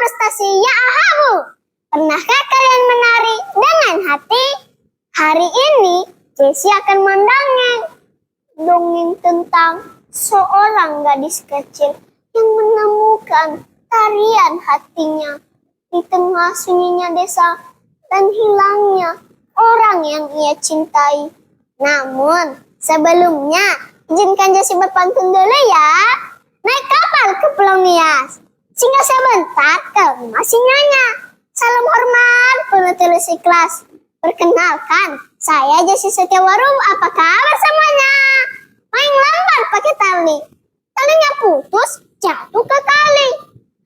frustasi ya ahabu. Pernahkah kalian menari dengan hati? Hari ini Jessie akan mendongeng. Dongeng tentang seorang gadis kecil yang menemukan tarian hatinya di tengah sunyinya desa dan hilangnya orang yang ia cintai. Namun sebelumnya izinkan Jessie berpantun dulu ya. Naik kapal ke Pulau Nias, singgah sebentar ke rumah si Nyonya. Salam hormat, penuh tulus ikhlas. Perkenalkan, saya Jessie Setiawarum. Apa kabar semuanya? Main lambat pakai tali. Talinya putus, jatuh ke kali.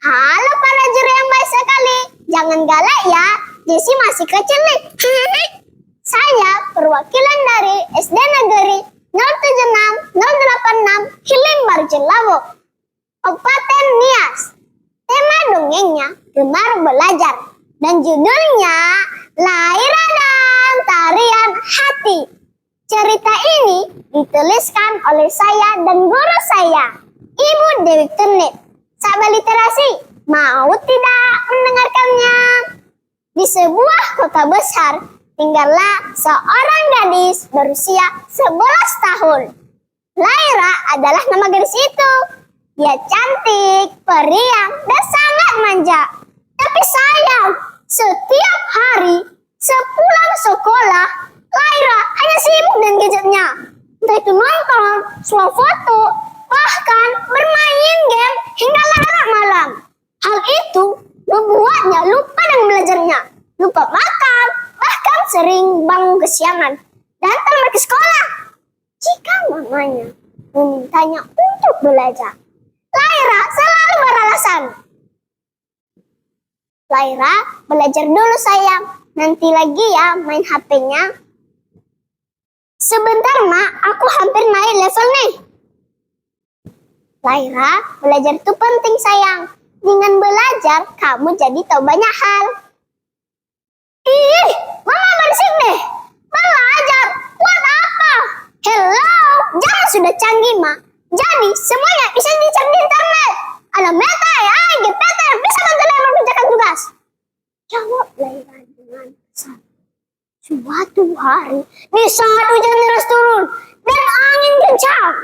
Halo para juru yang baik sekali. Jangan galak ya, Jessie masih kecil nih. Saya perwakilan dari SD Negeri 076 086 Hilimbar Jelawo, Kabupaten Nias. Tema dongengnya Gemar Belajar dan judulnya Laira dan Tarian Hati. Cerita ini dituliskan oleh saya dan guru saya, Ibu Dewi Turnip. Sahabat literasi, mau tidak mendengarkannya? Di sebuah kota besar tinggallah seorang gadis berusia 11 tahun. Laira adalah nama gadis itu. Dia cantik, periang, dan sangat manja. Tapi sayang, setiap hari sepulang sekolah, Laira hanya sibuk dengan gadgetnya. Entah itu nonton, swafoto, bahkan bermain game hingga larut malam. Hal itu membuatnya lupa dengan belajarnya, lupa makan, bahkan sering bangun kesiangan dan terlambat ke sekolah. Jika mamanya memintanya untuk belajar, Laira selalu beralasan. Laira, belajar dulu sayang, nanti lagi ya main HP-nya. Sebentar Ma, aku hampir naik level nih. Laira, belajar itu penting sayang. Dengan belajar, kamu jadi tahu banyak hal. Ih, Mama berisik deh. Belajar, buat apa? Hello, jangan sudah canggih Ma. Jadi semuanya bisa dicari di internet. Ada Meta, AI, GPT, bisa bantu Laira mengerjakan tugas. Jawab Laira dengan pesan. Suatu hari, di saat hujan deras turun dan angin kencang,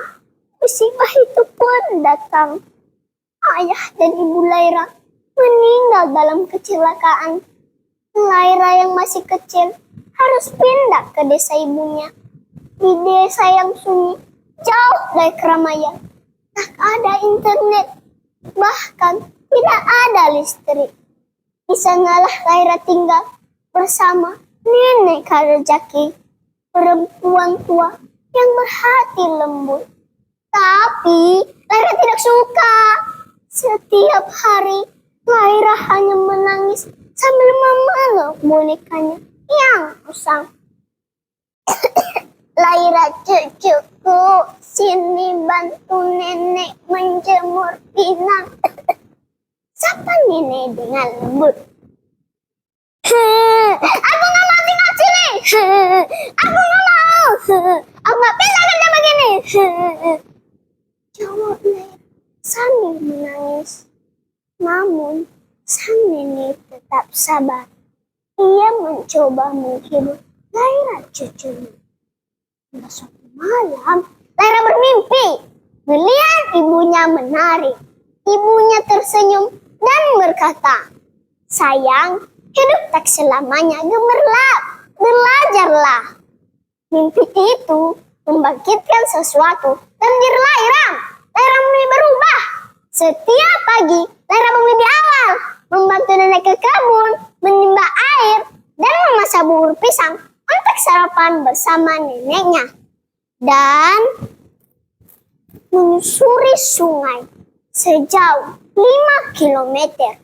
musibah itu pun datang. Ayah dan ibu Laira meninggal dalam kecelakaan. Laira yang masih kecil harus pindah ke desa ibunya. Di desa yang sunyi, jauh dari keramaian, tak ada internet, bahkan tidak ada listrik. Di sanalah Laira tinggal bersama nenek Karajaki, perempuan tua yang berhati lembut. Tapi Laira tidak suka. Setiap hari Laira hanya menangis sambil memeluk bonekanya yang usang. Laira cucuku, sini bantu nenek menjemur pinang. Sapa nenek dengan lembut. Aku gak mau tinggal sini. Aku gak mau. Aku gak bisa kerja begini. Jawab Laira sambil menangis. Namun sang nenek tetap sabar. Ia mencoba menghibur Laira cucunya. Hingga suatu malam, Laira bermimpi melihat ibunya menari. Ibunya tersenyum dan berkata, sayang, hidup tak selamanya gemerlap, belajarlah. Mimpi itu membangkitkan sesuatu dalam diri Laira. Laira mulai berubah. Setiap pagi, Laira bangun di awal, membantu nenek ke kebun, menimba air, dan memasak bubur pisang untuk sarapan bersama neneknya. Dan menyusuri sungai sejauh 5 kilometer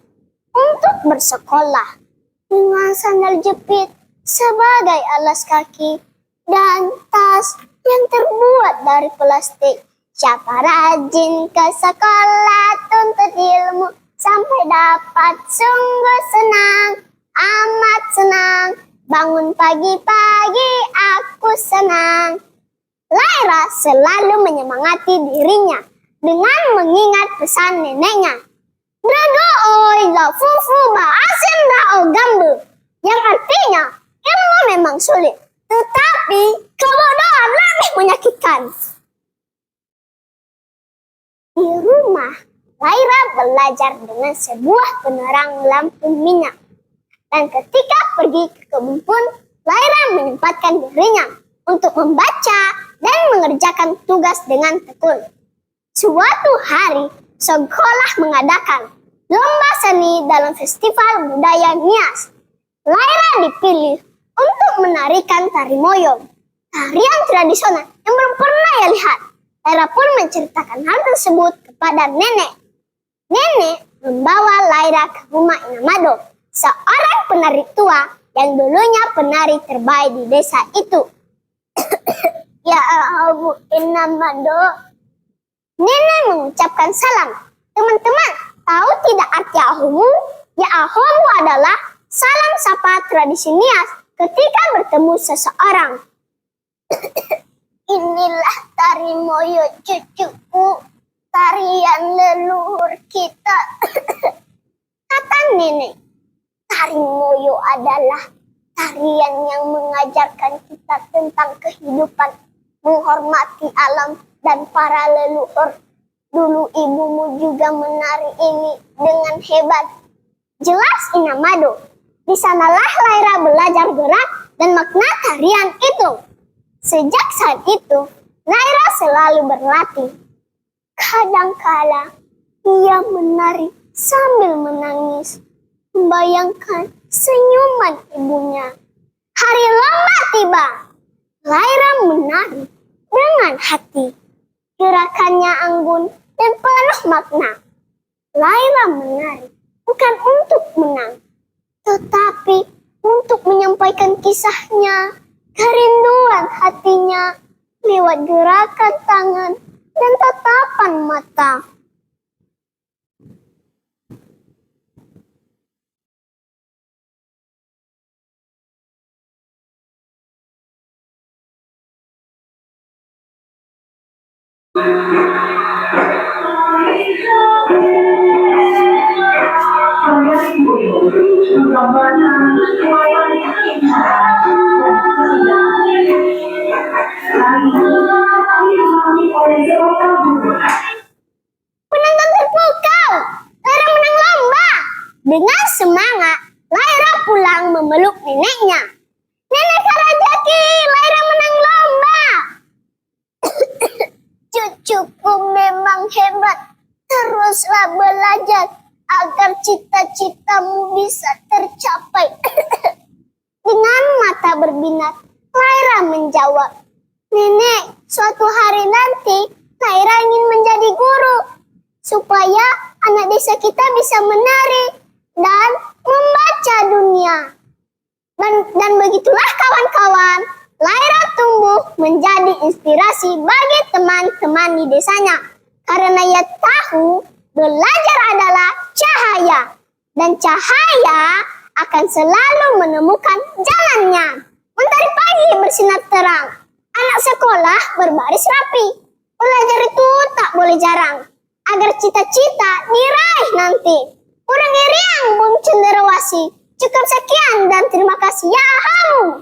untuk bersekolah dengan sandal jepit sebagai alas kaki dan tas yang terbuat dari plastik. Siapa rajin ke sekolah tuntut ilmu sampai dapat sungguh senang, amat senang. Bangun pagi-pagi aku senang. Laira selalu menyemangati dirinya dengan mengingat pesan neneknya. Berdoa oi la fufu ba asin da o gambu. Yang artinya ilmu memang sulit, tetapi kebodohan lebih menyakitkan. Di rumah, Laira belajar dengan sebuah penerang lampu minyak. Dan ketika pergi ke kebun pun, Laira menyempatkan dirinya untuk membaca dan mengerjakan tugas dengan tekun. Suatu hari, sekolah mengadakan lomba seni dalam festival budaya Nias. Laira dipilih untuk menarikan tari moyong, tarian tradisional yang belum pernah ia lihat. Laira pun menceritakan hal tersebut kepada nenek. Nenek membawa Laira ke rumah Inamado, seorang penari tua yang dulunya penari terbaik di desa itu. Ya Bu Inamado, nenek mengucapkan salam. Teman-teman, tahu tidak arti ahomu? Ya, ahomu adalah salam sapa tradisi Nias ketika bertemu seseorang. Inilah tari moyo cucuku, tarian leluhur kita. Kata nenek, tari moyo adalah tarian yang mengajarkan kita tentang kehidupan, menghormati alam dan para leluhur. Dulu ibumu juga menari ini dengan hebat. Jelas Inamado. Di sanalah Laira belajar gerak dan makna tarian itu. Sejak saat itu, Laira selalu berlatih. Kadang-kala ia menari sambil menangis, membayangkan senyuman ibunya. Hari lomba tiba. Laira menari dengan hati. Gerakannya anggun dan penuh makna. Laira menari bukan untuk menang, tetapi untuk menyampaikan kisahnya, kerinduan hatinya lewat gerakan tangan dan tatapan mata. Penonton terpukau, Laira menang lomba. Dengan semangat, Laira pulang memeluk neneknya. Nenek Karajaki, Laira menang lomba. Cucuku memang hebat. Teruslah belajar agar cita-citamu bisa tercapai. Dengan mata berbinar, Laira menjawab, Nenek, suatu hari nanti Laira ingin menjadi guru, supaya anak desa kita bisa menari dan membaca dunia. Dan begitulah kawan-kawan, Laira tumbuh menjadi inspirasi bagi teman-teman di desanya. Karena ia tahu belajar adalah cahaya, dan cahaya akan selalu menemukan jalannya. Mentari pagi bersinar terang, anak sekolah berbaris rapi. Belajar itu tak boleh jarang, agar cita-cita diraih nanti. Urang iriang bung cenderawasi. Cukup sekian dan terima kasih ya.